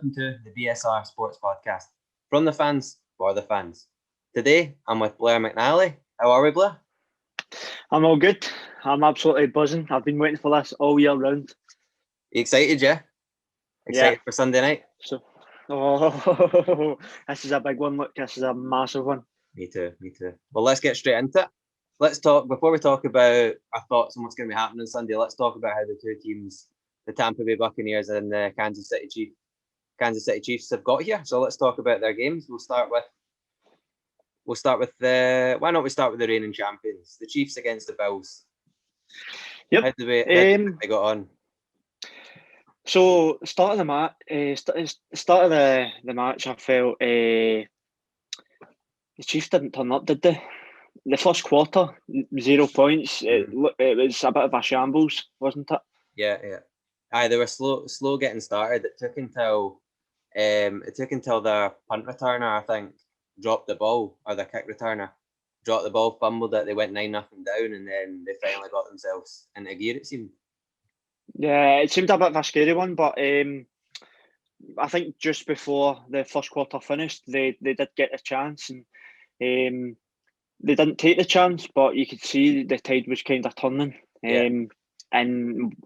welcome to the BSR Sports Podcast. From the fans, for the fans. Today, I'm with Blair McNally. How are we, Blair? I'm all good. I'm absolutely buzzing. I've been waiting for this all year round. You excited, yeah? Excited for Sunday night? This is a big one. Look, this is a massive one. Me too. Well, let's get straight into it. Let's talk, before we talk about our thoughts on what's going to be happening Sunday, let's talk about how the two teams, the Tampa Bay Buccaneers and the Kansas City Chiefs have got here. So let's talk about their games. We'll start with why not we start with the reigning champions, the Chiefs against the Bills. Yep. How did they got on? So start of the match, the match, I felt the Chiefs didn't turn up, did they? The first quarter, 0 points. It was a bit of a shambles, wasn't it? Yeah. Aye, they were slow getting started. It took until their punt returner, I think, dropped the ball, or their kick returner dropped the ball, fumbled it. They went 9-0 down, and then they finally got themselves into gear, it seemed. Yeah, it seemed a bit of a scary one, but I think just before the first quarter finished, they did get a chance, and they didn't take the chance, but you could see the tide was kind of turning. And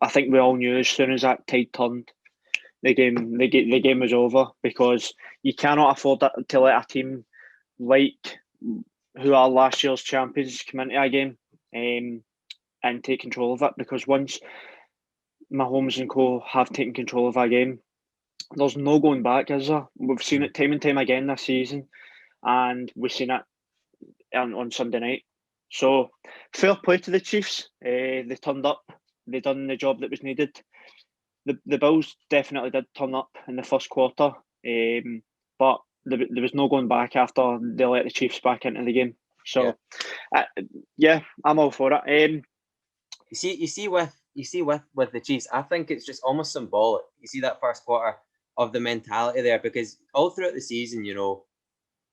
I think we all knew as soon as that tide turned, the game was over, because you cannot afford to let a team like who are last year's champions come into a game and take control of it, because once Mahomes and co have taken control of a game, there's no going back, is there? We've seen it time and time again this season, and we've seen it on Sunday night. So fair play to the Chiefs. They turned up. They done the job that was needed. The Bills definitely did turn up in the first quarter, but there was no going back after they let the Chiefs back into the game. So I'm all for it. You see with the Chiefs, I think it's just almost symbolic. You see that first quarter of the mentality there, because all throughout the season,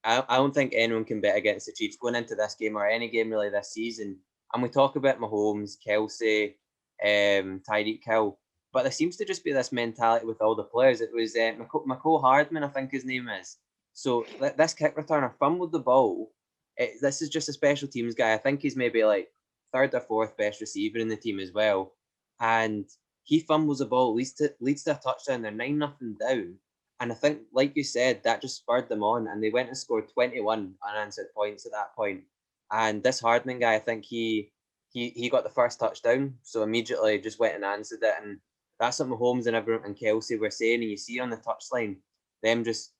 I don't think anyone can bet against the Chiefs going into this game or any game really this season. And we talk about Mahomes, Kelsey, Tyreek Hill, but there seems to just be this mentality with all the players. It was McCole Hardman, I think his name is. So this kick returner fumbled the ball. This is just a special teams guy. I think he's maybe like third or fourth best receiver in the team as well. And he fumbles the ball, leads to a touchdown. They're 9-0 down. And I think, like you said, that just spurred them on, and they went and scored 21 unanswered points at that point. And this Hardman guy, I think he got the first touchdown, so immediately just went and answered it. And that's what Mahomes and everyone and Kelsey were saying. And you see on the touchline, them just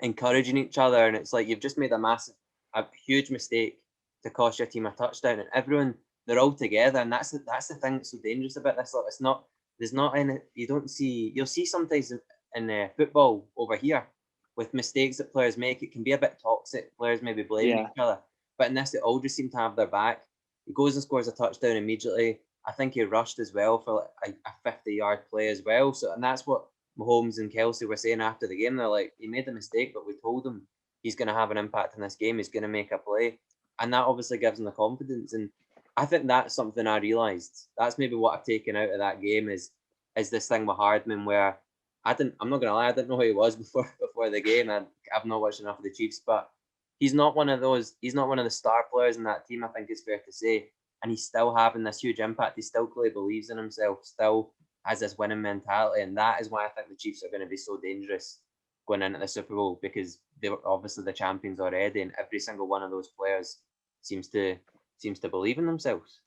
encouraging each other, and it's like you've just made a huge mistake to cost your team a touchdown, and everyone, they're all together. And that's the thing that's so dangerous about this. You'll see sometimes in football over here with mistakes that players make, it can be a bit toxic. Players maybe blaming each other, but in this, they all just seem to have their back. He goes and scores a touchdown immediately. I think he rushed as well for like a 50-yard play as well. So, and that's what Mahomes and Kelsey were saying after the game. They're like, he made a mistake, but we told him he's going to have an impact in this game. He's going to make a play, and that obviously gives him the confidence. And I think that's something I realised. That's maybe what I've taken out of that game is this thing with Hardman, where I'm not gonna lie, I didn't know who he was before the game. I've not watched enough of the Chiefs, but he's not one of the star players in that team, I think it's fair to say. And he's still having this huge impact. He still clearly believes in himself, still has this winning mentality, and that is why I think the Chiefs are going to be so dangerous going into the Super Bowl, because they were obviously the champions already, and every single one of those players seems to believe in themselves.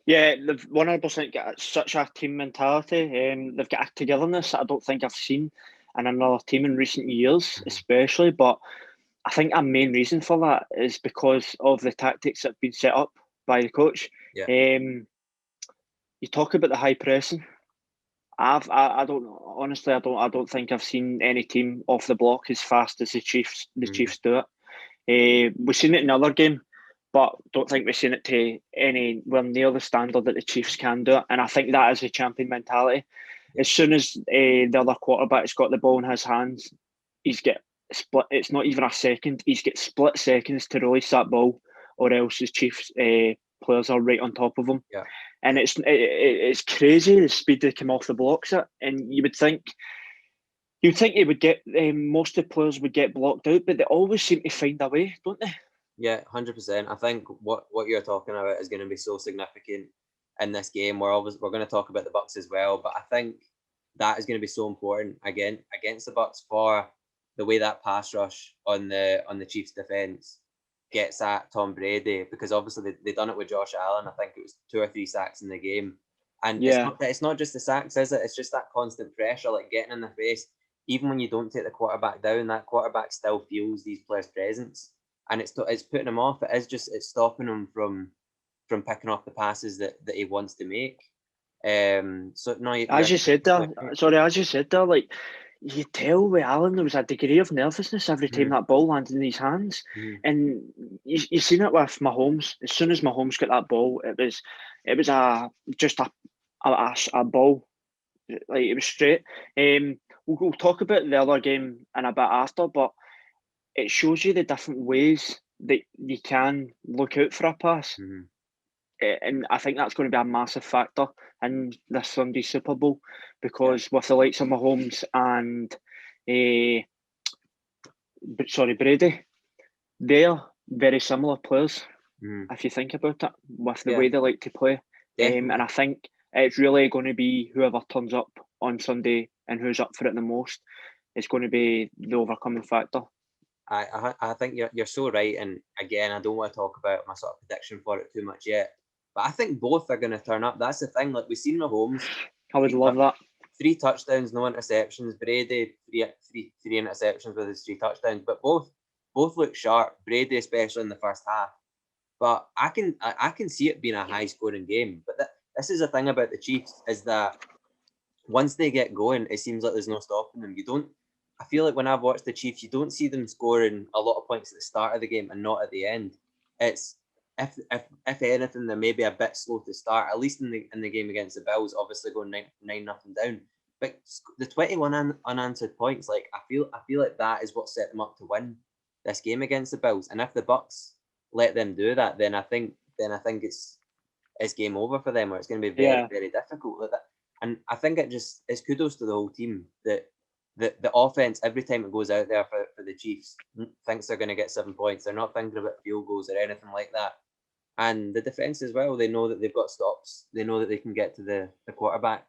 Yeah, they've 100% got such a team mentality. They've got a togetherness that I don't think I've seen in another team in recent years, especially. But I think a main reason for that is because of the tactics that have been set up by the coach. Yeah. You talk about the high pressing. I don't think I've seen any team off the block as fast as the Chiefs. Chiefs do it. We've seen it in another game, but don't think we've seen it to anywhere near the standard that the Chiefs can do it. And I think that is a champion mentality. As soon as the other quarterback's got the ball in his hands, he's get split. It's not even a second. He's got split seconds to release that ball, or else his Chiefs players are right on top of him. Yeah. And it's crazy the speed they come off the blocks at. And you would think You'd think he would get most of the players would get blocked out, but they always seem to find a way, don't they? Yeah, 100%. I think what you're talking about is going to be so significant in this game. We're going to talk about the Bucks as well, but I think that is going to be so important again against the Bucks for the way that pass rush on the Chiefs defense gets at Tom Brady, because obviously they done it with Josh Allen. I think it was 2 or 3 sacks in the game, and it's not just the sacks, is it? It's just that constant pressure, like getting in the face. Even when you don't take the quarterback down, that quarterback still feels these players' presence, and it's putting him off. It's stopping him from picking off the passes that he wants to make. So no, as you said there, like you tell with Allen there was a degree of nervousness every time that ball landed in his hands, and you seen it with Mahomes. As soon as Mahomes got that ball, it was just a ball, like it was straight. We'll talk about the other game in a bit after, but it shows you the different ways that you can look out for a pass. And I think that's going to be a massive factor in this Sunday's Super Bowl, because with the likes of Mahomes and Brady, they're very similar players, if you think about it, with the way they like to play. And I think it's really going to be whoever turns up on Sunday and who's up for it the most is going to be the overcoming factor. I think you're so right, and again, I don't want to talk about my sort of prediction for it too much yet, but I think both are going to turn up. That's the thing. Like, we've seen Mahomes. I would love that. 3 touchdowns, no interceptions. Brady, three interceptions with his 3 touchdowns. But both look sharp. Brady, especially in the first half. But I can see it being a high scoring game. But this is the thing about the Chiefs, is that once they get going, it seems like there's no stopping them. I feel like when I've watched the Chiefs, you don't see them scoring a lot of points at the start of the game and not at the end. It's if anything, they're maybe a bit slow to start. At least in the game against the Bills, obviously going 9-0 down. But the 21 unanswered points, like I feel like that is what set them up to win this game against the Bills. And if the Bucks let them do that, then I think it's game over for them, or it's going to be very very difficult. Like that. And I think it's kudos to the whole team that the offense, every time it goes out there for the Chiefs, thinks they're going to get 7 points. They're not thinking about field goals or anything like that. And the defense as well, they know that they've got stops. They know that they can get to the quarterback.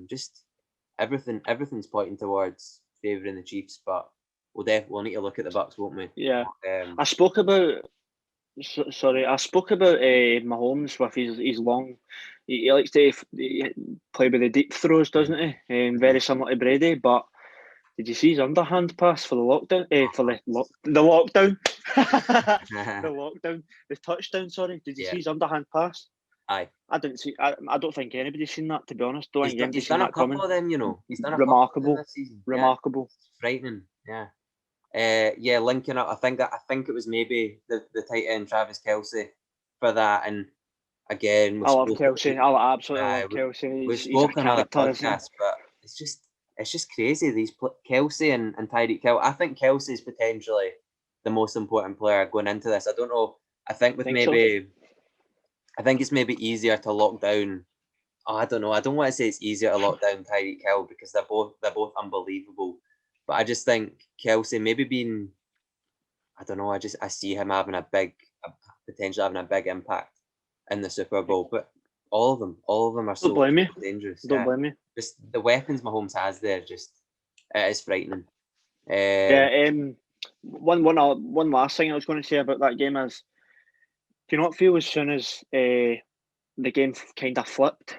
Just everything's pointing towards favouring the Chiefs, but we'll need to look at the Bucks, won't we? Yeah. I spoke about Mahomes with his long. He likes to play with the deep throws, doesn't he? Very similar to Brady. But did you see his underhand pass for the lockdown? The lockdown, the touchdown. Sorry, did you see his underhand pass? Aye. I didn't see. I don't think anybody's seen that, to be honest. He's done a couple of them, you know. He's done a remarkable couple this season. Remarkable. Yeah. Frightening. Yeah. Linking up. I think it was maybe the tight end Travis Kelce for that. And again, I love Kelce. I absolutely love Kelce. We've spoken on a podcast, but it's just crazy. These Kelce and Tyreek Hill. I think Kelce is potentially the most important player going into this. I don't know. I think it's maybe easier to lock down. I don't know. I don't want to say it's easier to lock down Tyreek Hill, because they're both unbelievable. But I just think Kelce maybe being, I don't know. I see him having potentially having a big impact in the Super Bowl. But all of them are so dangerous. Don't blame me. Just the weapons Mahomes has there, it is frightening. One last thing I was going to say about that game is, do you not feel as soon as the game kind of flipped?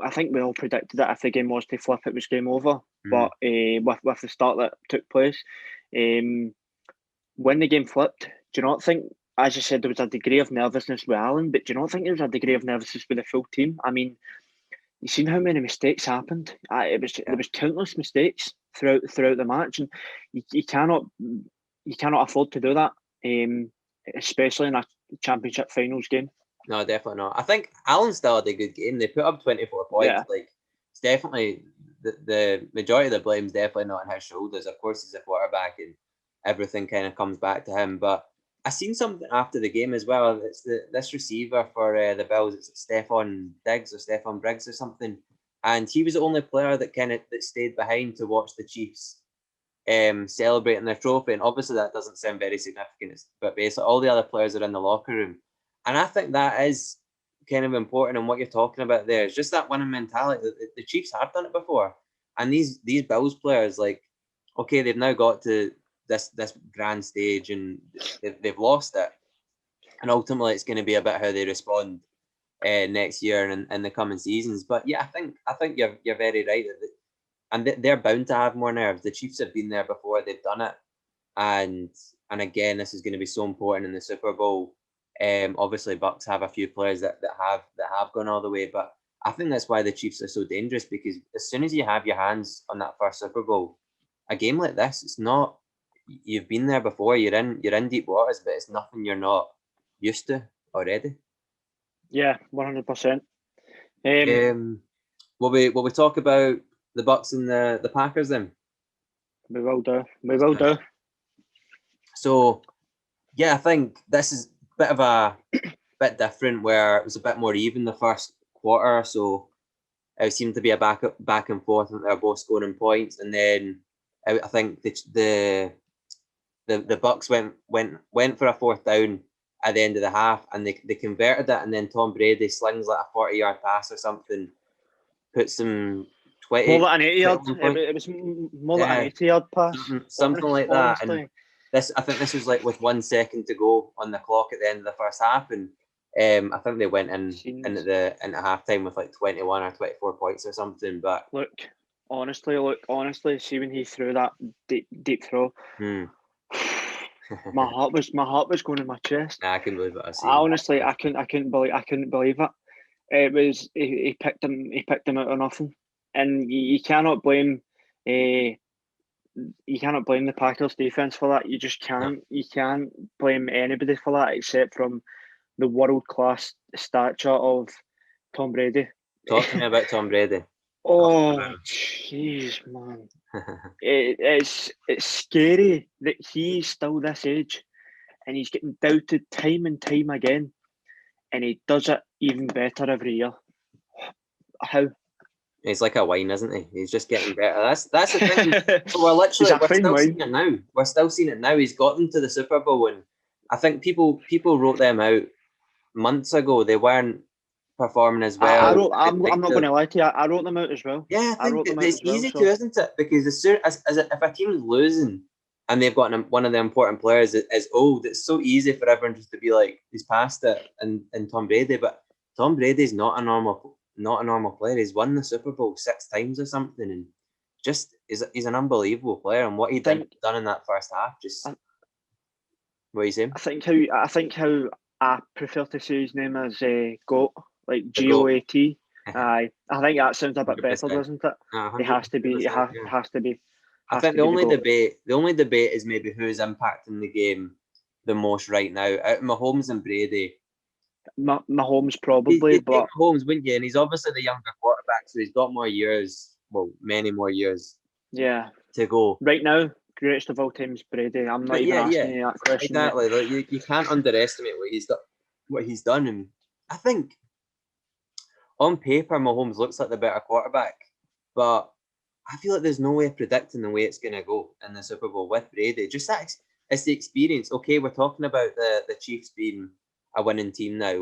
I think we all predicted that if the game was to flip, it was game over. But with the start that took place, when the game flipped, do you not think, as you said, there was a degree of nervousness with Allen, but do you not think there was a degree of nervousness with the full team? I mean, you've seen how many mistakes happened. There was countless mistakes throughout the match, and you cannot afford to do that, especially in a championship finals game. No, definitely not. I think Allen still had a good game. They put up 24 points. Yeah. Like, it's definitely the majority of the blame is definitely not on his shoulders. Of course, he's a quarterback and everything kind of comes back to him. But I seen something after the game as well. It's this receiver for the Bills. It's Stefon Briggs or something. and he was the only player that stayed behind to watch the Chiefs celebrating their trophy. And obviously that doesn't sound very significant, but basically all the other players are in the locker room, and I think that is kind of important. And what you're talking about there is just that winning mentality. The Chiefs have done it before, and these Bills players, like, okay, they've now got to this grand stage and they've lost it, and ultimately it's going to be about how they respond next year and in the coming seasons. But yeah, I think you're very right, and they're bound to have more nerves. The Chiefs have been there before; they've done it, and again, this is going to be so important in the Super Bowl. Obviously, Bucks have a few players that have gone all the way, but I think that's why the Chiefs are so dangerous, because as soon as you have your hands on that first Super Bowl, a game like this, it's not. You've been there before. You're in deep waters, but it's nothing you're not used to already. Yeah, 100%. Will we talk about the Bucks and the Packers then? We will do. So, yeah, I think this is a bit different, where it was a bit more even the first quarter. So it seemed to be a back and forth, and they're both scoring points. And then I think the Bucks went for a fourth down at the end of the half, and they converted it. And then Tom Brady slings like a 40-yard pass or something, puts them 20. More like an 80-yard. It was more like an 80-yard pass. Something like that. And I think this was like with 1 second to go on the clock at the end of the first half, and I think they went into halftime with like 21 or 24 points or something. But look, honestly, see when he threw that deep throw, my heart was going in my chest. Nah, I couldn't believe it. I couldn't believe it. It was he picked him out of nothing, and you cannot blame the Packers defense for that. You just can't. You can't blame anybody for that except from the world-class stature of Tom Brady. Talk to me about Tom Brady. Oh, jeez, man. It's scary that he's still this age and he's getting doubted time and time again, and he does it even better every year. How? He's like a wine, isn't he? He's just getting better. That's the thing. We're still seeing it now. We're still seeing it now. He's got them to the Super Bowl, and I think people wrote them out months ago. They weren't performing as well. I'm not going to lie to you. I wrote them out as well. Yeah, I think it's easy to, isn't it? Because as soon as if a team's losing and they've got one of the important players that is old, it's so easy for everyone just to be like, he's past it, and Tom Brady. But Tom Brady's not a normal player. He's won the Super Bowl 6 times or something, and just he's an unbelievable player. And what he done in that first half, what are you saying? I think how I prefer to say his name as GOAT, like GOAT. I think that sounds a bit 100%. Better, doesn't it? It has to be. It has to be. I think the only debate is maybe who's impacting the game the most right now. Out of Mahomes and Brady. Mahomes probably, but Mahomes, wouldn't you? And he's obviously the younger quarterback, so he's got more years. Well, many more years. Yeah. To go. Right now, greatest of all time is Brady. I'm not even asking you that question. Exactly. Like, you can't underestimate what he's done, and I think on paper Mahomes looks like the better quarterback, but I feel like there's no way of predicting the way it's going to go in the Super Bowl with Brady. Just that it's the experience. Okay, we're talking about the Chiefs being a winning team now,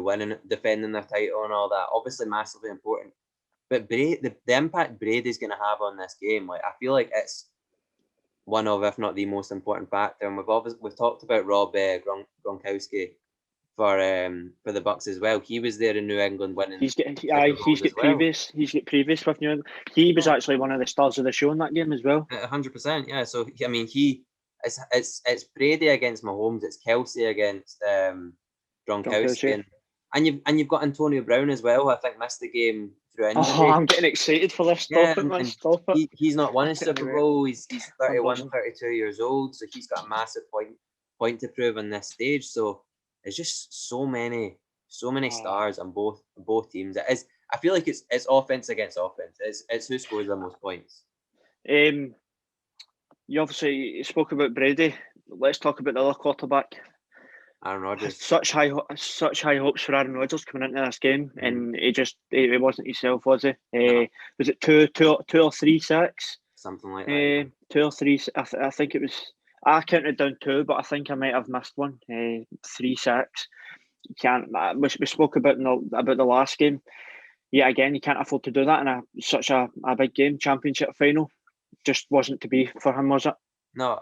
defending their title and all that. Obviously, massively important. But the impact Brady's going to have on this game, like, I feel like it's one of, if not the most important factor. And we've talked about Rob Gronkowski for the Bucks as well. He was there in New England winning. He's got previous with New England. He was actually one of the stars of the show in that game as well. 100%, yeah. So I mean, it's Brady against Mahomes. It's Kelsey against Gronkowski, and you've got Antonio Brown as well. I think missed the game through injury. Oh, I'm getting excited for this. Stop it. He's not won a Super Bowl. He's 31, 32 years old, so he's got a massive point to prove on this stage. So it's just so many stars on both teams. It is. I feel like it's offense against offense. It's who scores the most points. You obviously spoke about Brady. Let's talk about the other quarterback. Aaron Rodgers. Such high hopes for Aaron Rodgers coming into this game, and he wasn't himself, was he? No. Was it two or three sacks? Something like that. Yeah. 2 or 3. I think it was. I counted down 2, but I think I might have missed one. 3 sacks. You can't. We spoke about the last game. Yeah, again, you can't afford to do that in such a big game, championship final. Just wasn't to be for him, was it? No,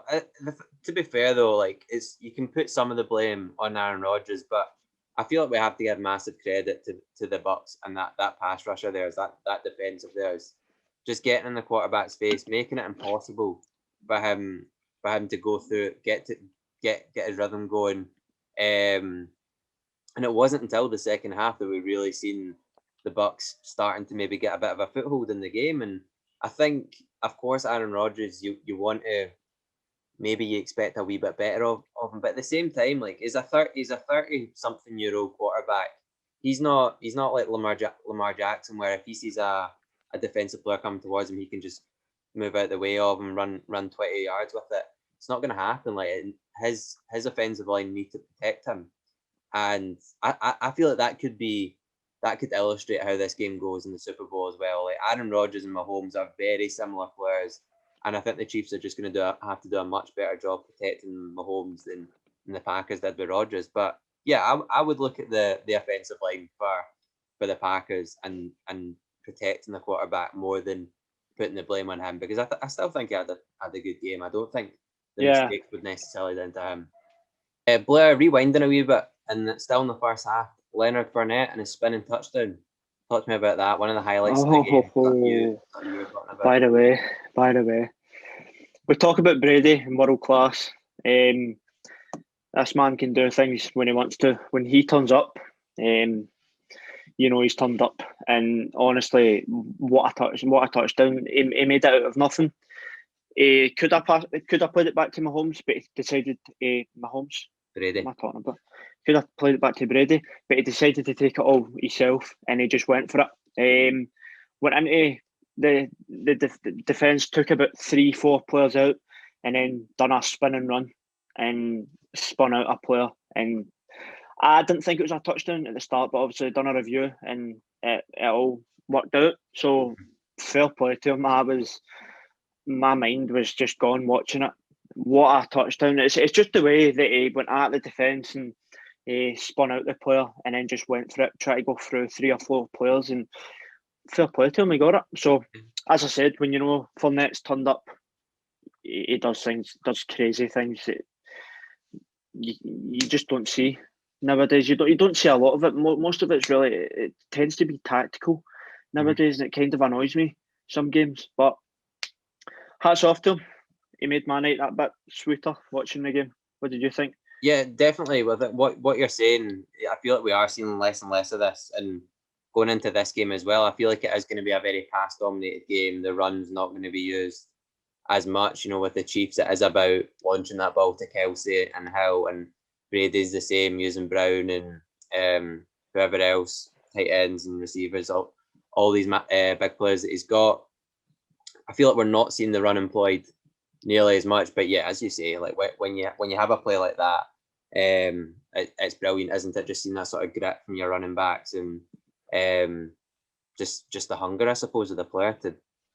to be fair though, like you can put some of the blame on Aaron Rodgers, but I feel like we have to give massive credit to the Bucks and that pass rusher theirs, that defense of theirs, just getting in the quarterback's face, making it impossible for him to go through, get his rhythm going, and it wasn't until the second half that we really seen the Bucks starting to maybe get a bit of a foothold in the game, and I think, of course, Aaron Rodgers, you want to. Maybe you expect a wee bit better of him, but at the same time, like he's a 30-something-year-old quarterback. He's not like Lamar Jackson, where if he sees a defensive player coming towards him, he can just move out the way of him, run 20 yards with it. It's not going to happen. Like his offensive line need to protect him, and I feel like that could illustrate how this game goes in the Super Bowl as well. Like Aaron Rodgers and Mahomes are very similar players. And I think the Chiefs are just going to have to do a much better job protecting Mahomes than the Packers did with Rodgers. But yeah, I would look at the offensive line for the Packers and protecting the quarterback more than putting the blame on him, because I still think he had a good game. I don't think the mistakes would necessarily down to him. Blair, rewinding a wee bit, and still in the first half, Leonard Fournette and his spinning touchdown. Talk to me about that. One of the highlights of the game. You were talking about. By the way, we talk about Brady and world class. This man can do things when he wants to. When he turns up, he's turned up. And honestly, what a touchdown! He made it out of nothing. He could have played it back to Mahomes, but he decided Mahomes. Brady. What am I talking about? Could have played it back to Brady, but he decided to take it all himself, and he just went for it. Went into the defence, took about 3-4 players out, and then done a spin and run, and spun out a player. And I didn't think it was a touchdown at the start, but obviously done a review, and it all worked out. So fair play to him. My mind was just gone watching it. What a touchdown! It's just the way that he went at the defence and he spun out the player and then just went for it, try to go through 3 or 4 players, and fair play to him, he got it. So, as I said, when Fournette's turned up, he does crazy things that you just don't see nowadays. You don't see a lot of it. Most of it tends to be tactical nowadays, and it kind of annoys me some games. But hats off to him. He made my night that bit sweeter watching the game. What did you think? Yeah, definitely. With it, what you're saying, I feel like we are seeing less and less of this, and going into this game as well, I feel like it is going to be a very pass-dominated game. The run's not going to be used as much. With the Chiefs, it is about launching that ball to Kelsey and Hill, and Brady's the same, using Brown and whoever else, tight ends and receivers, all these big players that he's got. I feel like we're not seeing the run employed nearly as much, but yeah, as you say, like when you have a play like that, it's brilliant, isn't it? Just seeing that sort of grit from your running backs, and just the hunger, I suppose, of the player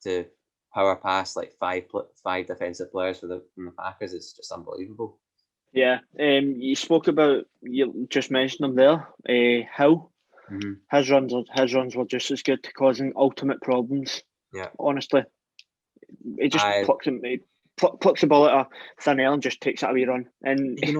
to power past like five defensive players from the Packers. It's just unbelievable. Yeah, you just mentioned him there. Hill, his runs were just as good, causing ultimate problems. Yeah, honestly, he just plucks the ball out of thin air and just takes it a wee run. And there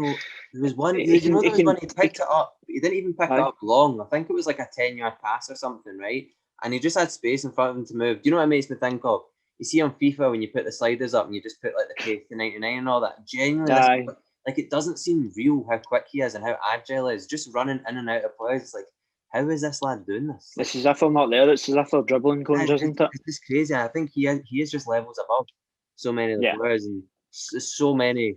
was one. He picked it up. He didn't even pick it up long. I think it was like a 10-yard pass or something, right? And he just had space in front of him to move. Do you know what it makes me think of? You see on FIFA when you put the sliders up and you just put like the pace to 99 and all that. Genuinely, like it doesn't seem real how quick he is and how agile he is. Just running in and out of players. It's like, how is this lad doing this? It's as if I'm not there. It's as if they're dribbling cones, isn't it? It's just crazy. I think he is just levels above so many of the players, and so many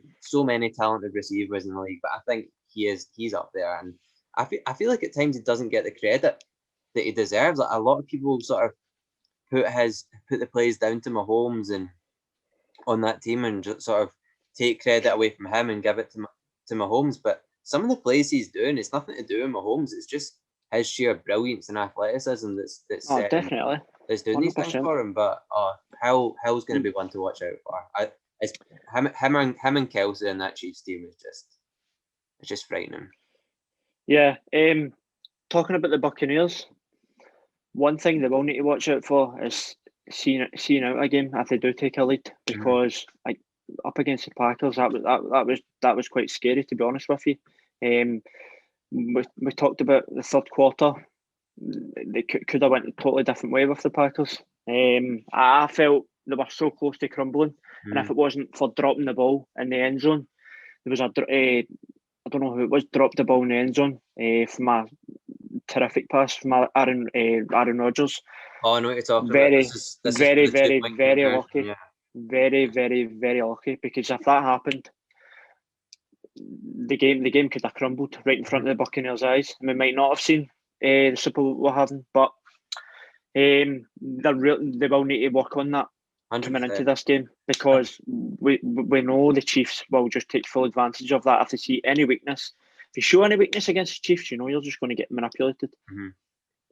talented receivers in the league. But I think he's up there, and I feel like at times he doesn't get the credit that he deserves. Like a lot of people sort of put the plays down to Mahomes and on that team, and just sort of take credit away from him and give it to Mahomes. But some of the plays he's doing, it's nothing to do with Mahomes. It's just his sheer brilliance and athleticism that's definitely. that's doing these things 100%. for him. But Hill's going to be one to watch out for. It's him and Kelsey and that Chiefs team it's just frightening. Yeah. Talking about the Buccaneers, one thing they will need to watch out for is seeing out a game if they do take a lead, because like up against the Packers, that was quite scary, to be honest with you. We talked about the third quarter. They could have went a totally different way with the Packers. I felt they were so close to crumbling, and if it wasn't for dropping the ball in the end zone, there was I don't know who it was, dropped the ball in the end zone from a terrific pass from Aaron Rodgers. Oh, I know what you're talking about. This is very lucky. Yeah. Very lucky, because if that happened, the game could have crumbled right in front of the Buccaneers' eyes, and we might not have seen the Super Bowl we're having. But they will need to work on that 100%. coming into this game, because we know the Chiefs will just take full advantage of that if they see any weakness. If you show any weakness against the Chiefs, you're just going to get manipulated.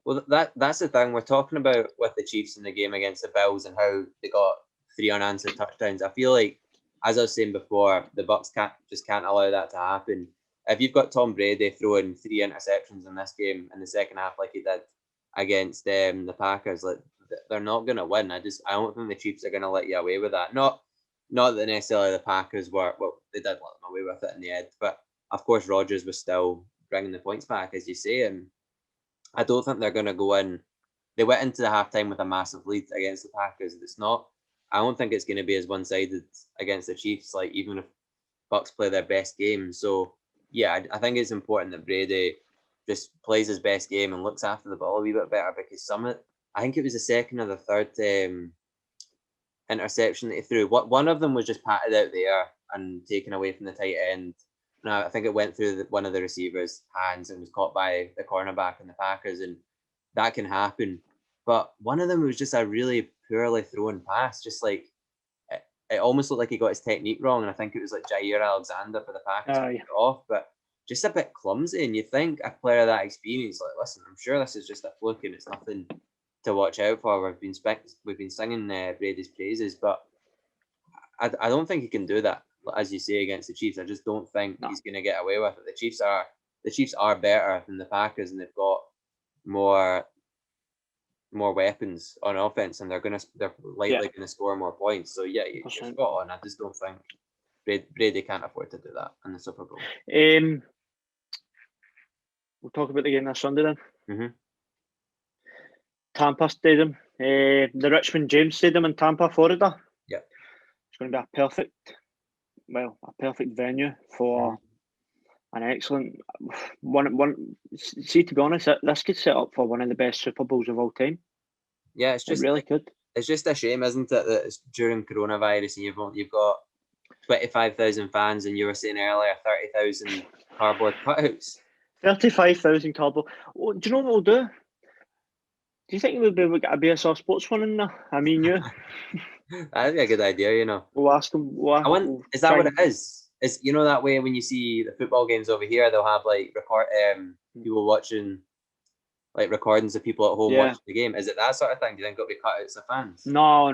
Well, that's the thing we're talking about with the Chiefs in the game against the Bills and how they got 3 unanswered touchdowns. I feel like, as I was saying before, the Bucs can't allow that to happen. If you've got Tom Brady throwing 3 interceptions in this game in the second half like he did against the Packers, like, they're not going to win. I don't think the Chiefs are going to let you away with that. Not that necessarily the Packers were. Well, they did let them away with it in the end, but of course Rodgers was still bringing the points back, as you say, and I don't think they're going to go in. They went into the halftime with a massive lead against the Packers. I don't think it's going to be as one-sided against the Chiefs, like even if Bucs play their best game. So yeah, I think it's important that Brady just plays his best game and looks after the ball a wee bit better, because I think it was the second or the third interception that he threw. One of them was just patted out there and taken away from the tight end. Now, I think it went through one of the receivers' hands and was caught by the cornerback in the Packers, and that can happen. But one of them was just a really poorly thrown pass, just like it almost looked like he got his technique wrong, and I think it was like Jair Alexander for the Packers took it off, but just a bit clumsy. And you think a player of that experience, like, listen, I'm sure this is just a fluke and it's nothing to watch out for. We've been singing Brady's praises, but I don't think he can do that, as you say, against the Chiefs. I just don't think he's going to get away with it. The Chiefs are better than the Packers, and they've got more weapons on offense, and they're likely going to score more points. So yeah, you're spot on. I just don't think Brady can't afford to do that in the Super Bowl. We'll talk about the game this Sunday then. Tampa Stadium, the Richmond James Stadium in Tampa, Florida. Yeah, it's going to be a perfect venue for an excellent one. See, to be honest, this could set up for one of the best Super Bowls of all time. Yeah, it really could. It's just a shame, isn't it, that it's during coronavirus and you've got 25,000 fans, and you were saying earlier 30,000 cardboard cutouts. 35,000 cardboard. Oh, do you know what we'll do? Do you think we'll be able to get a BSR Sportsman in there? I mean, you. That'd be a good idea, We'll ask them. Is that what it is? Is that way when you see the football games over here, they'll have like people watching, like recordings of people at home watching the game. Is it that sort of thing? Do you think it'll be cutouts of fans? No.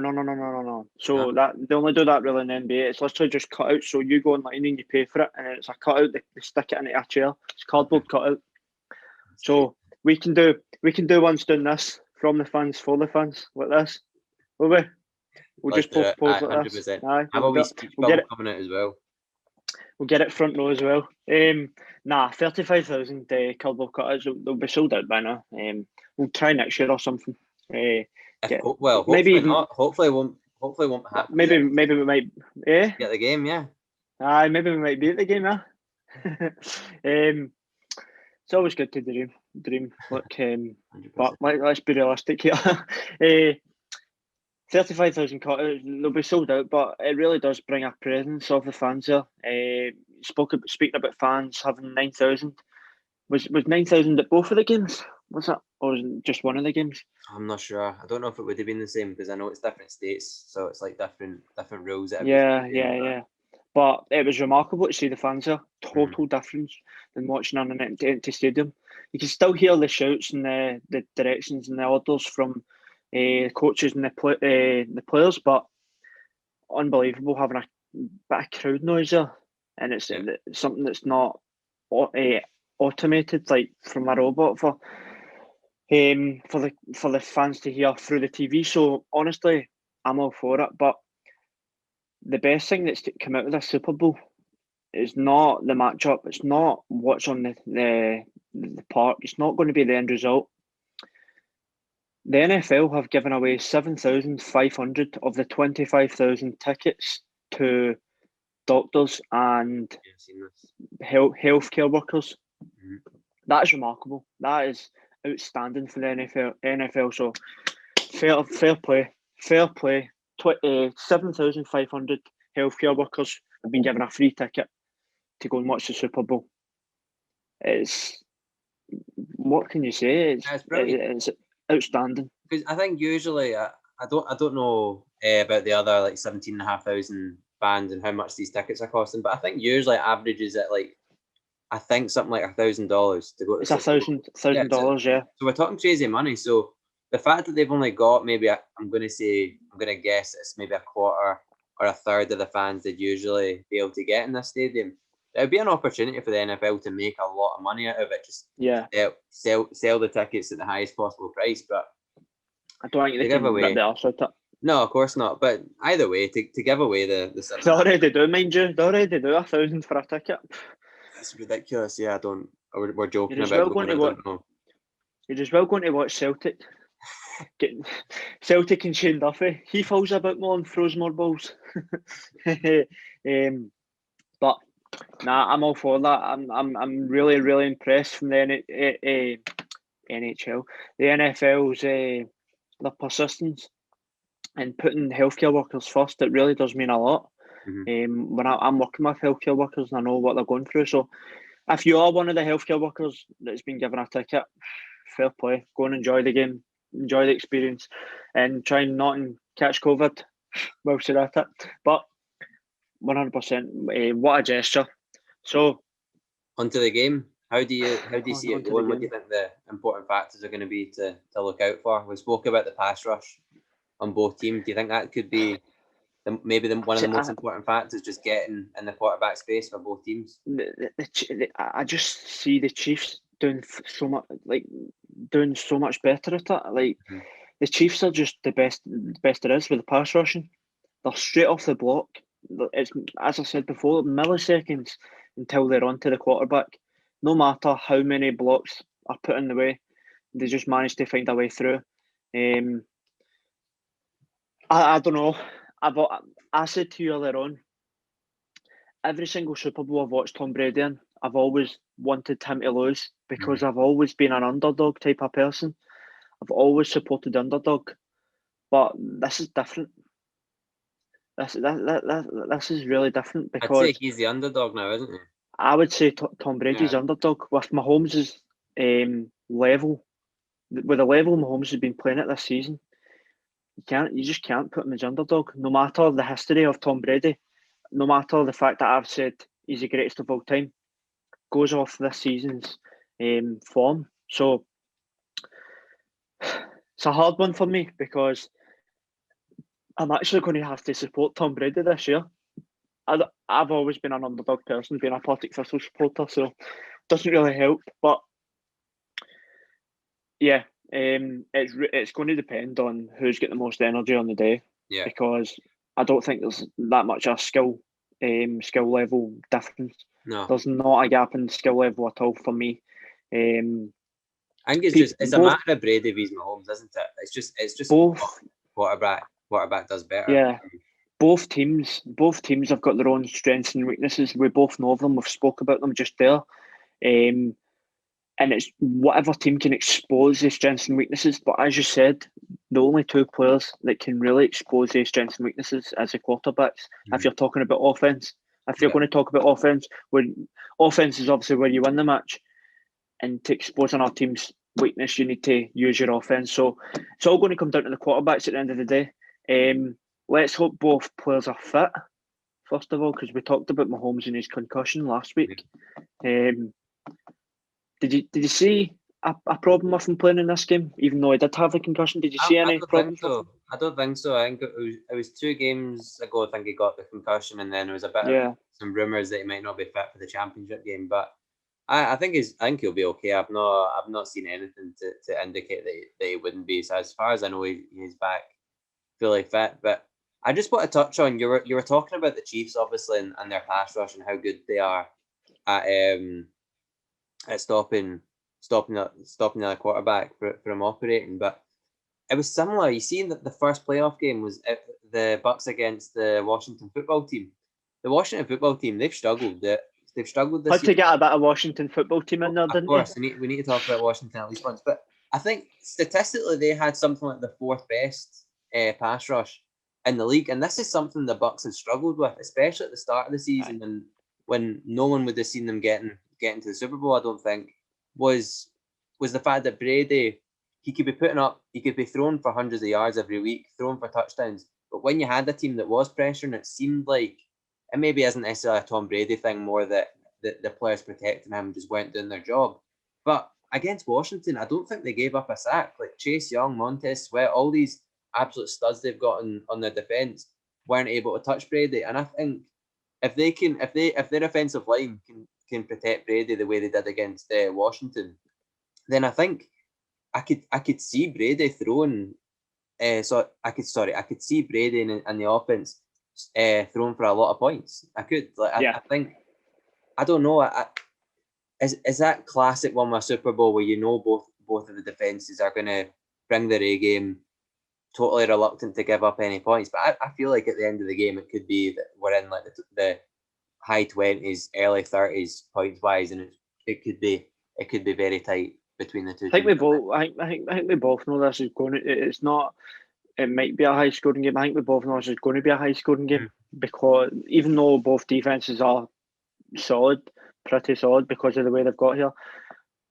So that they only do that really in the NBA. It's literally just cutouts. So you go online and you pay for it, and it's a cutout. They stick it into a chair. It's cardboard cutout. So we can do ones doing this from the fans for the fans like this. Will we? We'll just pose like 100%. This. I've always speech bubble coming out as well. We'll get it front row as well. 35,000 cardboard cutouts. They'll be sold out by now. We'll try next year or something. Hopefully maybe not. Hopefully won't happen. Maybe we might. Get the game, yeah. Maybe we might be at the game, yeah. It's always good to dream. Look, but let's be realistic here. 35,000 cutouts, they'll be sold out, but it really does bring a presence of the fans here. Speaking about fans having 9,000, was 9,000 at both of the games? Was it, or was it just one of the games? I'm not sure. I don't know if it would have been the same, because I know it's different states, so it's like different rules. Yeah. But it was remarkable to see the fans there. Total difference than watching on an empty stadium. You can still hear the shouts and the directions and the orders from coaches and the players, but unbelievable having a bit of crowd noise there, and it's something that's not automated like from a robot for the fans to hear through the TV. So honestly, I'm all for it. But the best thing that's come out of this Super Bowl is not the matchup. It's not what's on the park. It's not going to be the end result. The NFL have given away 7,500 of the 25,000 tickets to doctors and healthcare workers. Mm-hmm. That is remarkable. That is outstanding for the NFL. So fair play. 7,500 healthcare workers have been given a free ticket to go and watch the Super Bowl. What can you say? It's outstanding. Because I think usually I don't know about the other like 17,500 fans and how much these tickets are costing, but I think usually averages at like I think something like $1,000 to go to. It's $1,000, yeah. So we're talking crazy money. So the fact that they've only got maybe I'm going to guess it's maybe a quarter or a third of the fans they'd usually be able to get in this stadium. It would be an opportunity for the NFL to make a lot of money out of it. Just sell the tickets at the highest possible price. But I don't think they can rip the arse out of it. No, of course not. But either way, to give away the they already do, mind you. They already do $1,000 for a ticket. That's ridiculous. Yeah, we're joking about it. You're just well going to watch Celtic. Celtic and Shane Duffy. He falls a bit more and throws more balls. But nah, I'm all for that. I'm really, really impressed from the NHL, the NFL's their persistence and putting healthcare workers first. It really does mean a lot. Mm-hmm. When I'm working with healthcare workers and I know what they're going through. So if you are one of the healthcare workers that's been given a ticket, fair play. Go and enjoy the game, enjoy the experience, and try not and catch COVID whilst you're at it. But 100%, what a gesture. So onto the game. How do you see it going? What do you think the important factors are going to be to look out for? We spoke about the pass rush on both teams. Do you think that could be one of the most important factors, just getting in the quarterback space for both teams? I just see the Chiefs doing so much better at it. Like the Chiefs are just the best there is with the pass rushing. They're straight off the block. It's, as I said before, milliseconds until they're onto the quarterback. No matter how many blocks are put in the way, they just manage to find a way through. I don't know. I said to you earlier on, every single Super Bowl I've watched Tom Brady in, I've always wanted him to lose because I've always been an underdog type of person. I've always supported the underdog, but this is different. This is really different because I'd say he's the underdog now, isn't he? I would say Tom Brady's underdog with Mahomes' level. With the level Mahomes has been playing at this season, you just can't put him as underdog. No matter the history of Tom Brady, no matter the fact that I've said he's the greatest of all time, goes off this season's form. So it's a hard one for me because I'm actually going to have to support Tom Brady this year. I've always been an underdog person, being a Partick Thistle supporter, so it doesn't really help. But yeah, it's going to depend on who's got the most energy on the day. Yeah. Because I don't think there's that much a skill level difference. No. There's not a gap in skill level at all for me. I think it's a matter of Brady vs Mahomes, isn't it? It's just both quarterback does better. Yeah. Both teams have got their own strengths and weaknesses. We both know of them. We've spoke about them just there. And it's whatever team can expose their strengths and weaknesses. But as you said, the only two players that can really expose their strengths and weaknesses as the quarterbacks. If you're talking about offense, if you're going to talk about offense, offense is obviously where you win the match. And to expose another team's weakness, you need to use your offense. So it's all going to come down to the quarterbacks at the end of the day. Let's hope both players are fit first of all, because we talked about Mahomes and his concussion last week. Did you see a problem with him playing in this game, even though he did have the concussion? Did you see any problems with him? I don't think so. I think it was 2 games ago. I think he got the concussion, and then there was a bit of some rumours that he might not be fit for the championship game. But I think he'll be okay. I've not seen anything to indicate that he wouldn't be. So as far as I know, he's back fully fit. But I just want to touch on you were talking about the Chiefs, obviously, and their pass rush and how good they are at stopping the other quarterback from operating. But it was similar. You see that the first playoff game was the Bucks against the Washington football team. The Washington football team, they've struggled. They've struggled this Had season. to get a bit of Washington football team in there, didn't Of course, we need to talk about Washington at least once. But I think statistically they had something like the 4th best pass rush in the league, and this is something the Bucks have struggled with, especially at the start of the season, and when no one would have seen them getting to the Super Bowl. I don't think was the fact that Brady, he could be thrown for hundreds of yards every week, thrown for touchdowns. But when you had a team that was pressuring, it seemed like it maybe isn't necessarily a Tom Brady thing, more that the players protecting him just weren't doing their job. But against Washington, I don't think they gave up a sack. Like Chase Young, Montez Sweat, all these absolute studs they've got on their defense weren't able to touch Brady. And I think if their offensive line can protect Brady the way they did against Washington, then I think I could see Brady throwing. I could see Brady and the offense throwing for a lot of points. I could. I think. I don't know. Is that classic one with Super Bowl where you know both of the defenses are going to bring their A game, totally reluctant to give up any points. But I feel like at the end of the game it could be that we're in like the high 20s, early 30s points wise, and it could be very tight between the two. I think we both know this is going. It's not. It might be a high scoring game. I think we both know this is going to be a high scoring game because even though both defenses are pretty solid because of the way they've got here,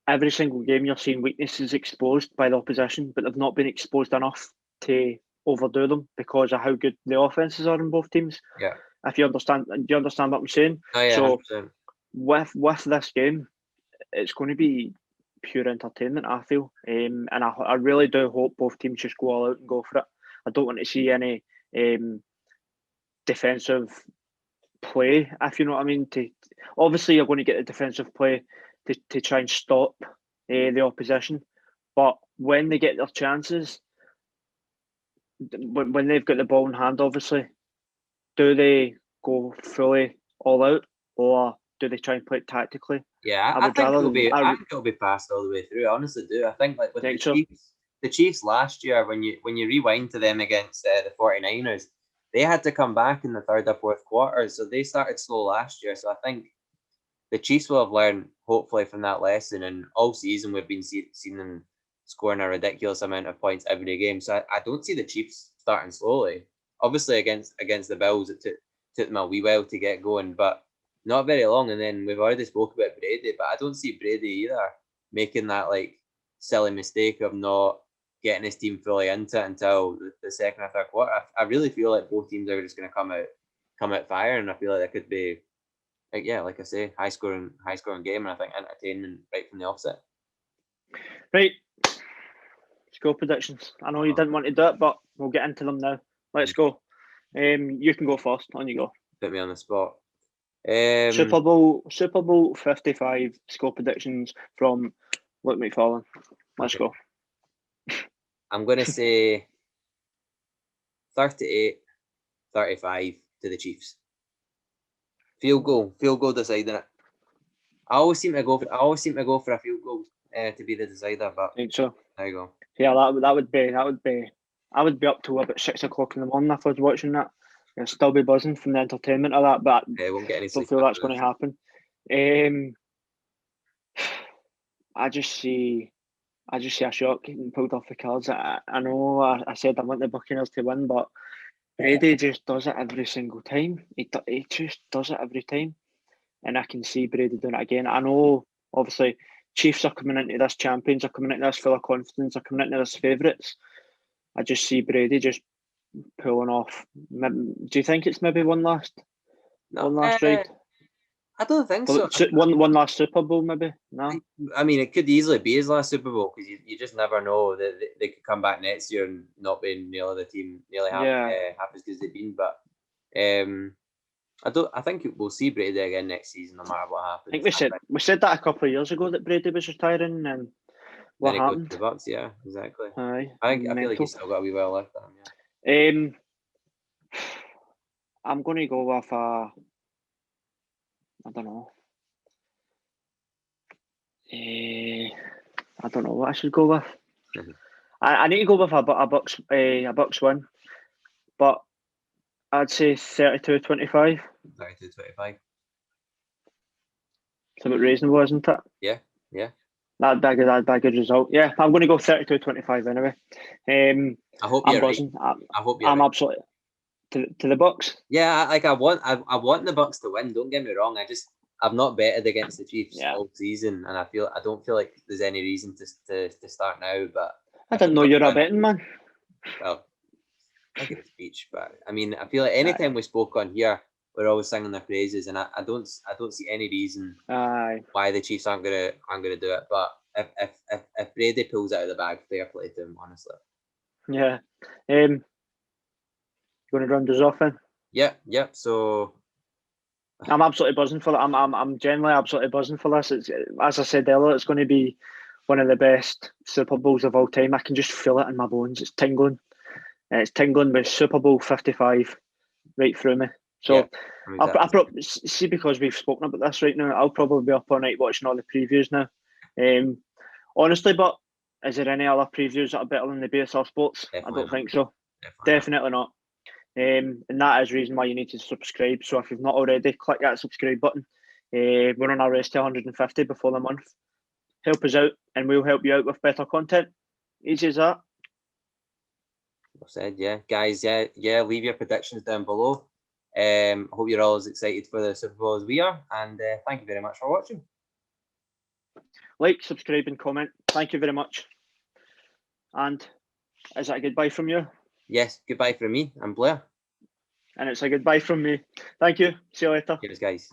every single game you're seeing weaknesses exposed by the opposition, but they've not been exposed enough to overdo them because of how good the offenses are in both teams. Yeah. If you understand, do you understand what I'm saying? Oh, yeah, so 100%. with this game, it's going to be pure entertainment, I feel, and I really do hope both teams just go all out and go for it. I don't want to see any defensive play, if you know what I mean. Obviously, you're going to get the defensive play to try and stop the opposition, but when they get their chances, when they've got the ball in hand, obviously, do go fully all out or do they try and play it tactically? Yeah, I think it'll be fast all the way through. I honestly do. I think like with the Chiefs last year, when you rewind to them against the 49ers, they had to come back in the third or fourth quarter, so they started slow last year. So I think the Chiefs will have learned, hopefully, from that lesson. And all season we've been seeing them scoring a ridiculous amount of points every game. So I don't see the Chiefs starting slowly. Obviously, against the Bills, it took them a wee while to get going, but not very long. And then we've already spoke about Brady, but I don't see Brady either making that like silly mistake of not getting his team fully into it until the second or third quarter. I really feel like both teams are just going to come out firing, and I feel like that could be, like I say, high scoring game, and I think entertainment right from the offset. Right, score predictions. I know you didn't want to do it, but we'll get into them now. Let's go. You can go first. On you go. Put me on the spot. Super Bowl 55 score predictions from Luke McFarlane. Let's go. I'm going to say 38-35 to the Chiefs. Field goal deciding it. I always seem to go for a field goal to be the decider, but I think so. There you go. Yeah, that would be. I would be up till about 6 o'clock in the morning if I was watching that. I'd still be buzzing from the entertainment of that, but I won't get any don't feel that's going to happen. I just see a shot getting pulled off the cards. I know I said I want the Buccaneers to win, but Brady just does it every single time. He just does it every time, and I can see Brady doing it again. I know, obviously, Chiefs are coming into this champions, are coming into this full of confidence, are coming into this favourites. I just see Brady just pulling off. Do you think it's maybe one last No, One last ride. I don't think so. One last Super Bowl, maybe. No. I mean, it could easily be his last Super Bowl because you just never know that they could come back next year and not be nearly the team half as good as they've been. But I think we'll see Brady again next season, no matter what happens. I think we said that a couple of years ago that Brady was retiring, and what happened? To the Bucks, yeah, exactly. Aye, I feel like he's still got a wee while left on him. Yeah. I'm going to go with I don't know. I don't know what I should go with. I need to go with a Bucks win, but I'd say 32-25. 32-25. Somewhat reasonable, isn't it? Yeah. That'd be a good result. Yeah, I'm going to go 32-25 anyway. I hope you're right. I hope you're I'm right. absolutely to the Bucks. Yeah, I want the Bucks to win. Don't get me wrong. I've not betted against the Chiefs all season, and I don't feel like there's any reason to start now. But I didn't know you're a betting man. Well, I get a speech, but I mean, I feel like anytime we spoke on here, we're always singing their praises, and I don't see any reason why the Chiefs aren't gonna do it. But if Brady pulls out of the bag, fair play to him, honestly. Yeah. You want to round us off then? Yeah. So I'm absolutely buzzing for that. I'm genuinely absolutely buzzing for this. It's, as I said earlier, it's going to be one of the best Super Bowls of all time. I can just feel it in my bones. It's tingling. It's tingling with Super Bowl 55 right through me. So exactly. See, because we've spoken about this right now, I'll probably be up all night watching all the previews now. Honestly, but is there any other previews that are better than the BSR Sports? Definitely I don't not. think so. Definitely not. And that is the reason why you need to subscribe. So if you've not already, click that subscribe button. We're on our race to 150 before the month. Help us out and we'll help you out with better content. Easy as that. Well said, yeah. Guys, yeah, leave your predictions down below. I hope you're all as excited for the Super Bowl as we are. And thank you very much for watching. Like, subscribe and comment. Thank you very much. And is that a goodbye from you? Yes, goodbye from me. I'm Blair. And it's a goodbye from me. Thank you. See you later. Cheers, guys.